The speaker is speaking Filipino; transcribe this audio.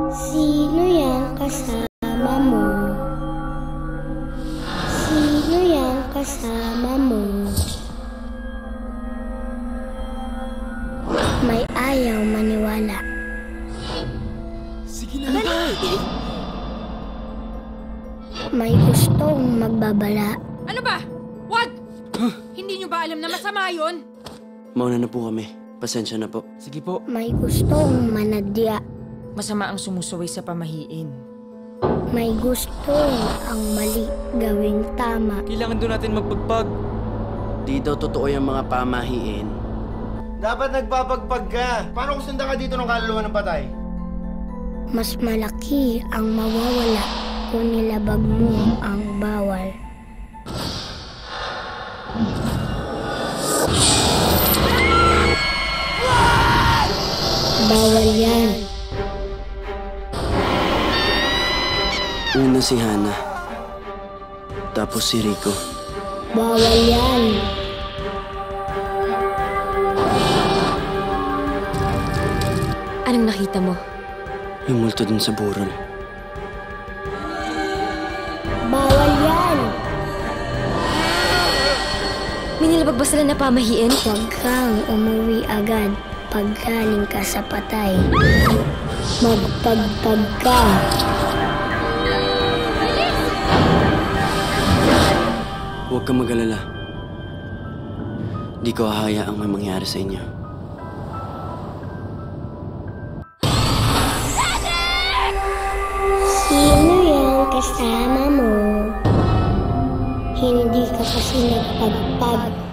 Sino yang kasama mo? Sino yang kasama mo? May ayaw maniwala. Sige na ba? May gustong magbabala. Ano ba? Wag! Hindi nyo ba alam na masama yun? Mauna na po kami. Pasensya na po. Sige po. May gustong manadya. Masama ang sumusuway sa pamahiin. May gustong ang mali gawing tama. Kailangan doon natin magpagpag. Di daw totoo yung mga pamahiin. Dapat nagpapagpag ka. Paano kung sunda ka dito ng kaluluwa ng patay? Mas malaki ang mawawala kung nilabag mo ang bawal. Bawal yan. Una si Hana. Tapos si Rico. Bawal yan. Anong nakita mo? Yung multo dun sa burol. Bawal yan. Minilabag ba sila na pamahiin? Huwag kang umuwi agad pag galing ka sa patay. Magpagpag ka. Huwag kang mag-alala. Di ko hahayaang may mangyari sa inyo. Sino yung kasama mo? Hindi ka kasi nagpagpag.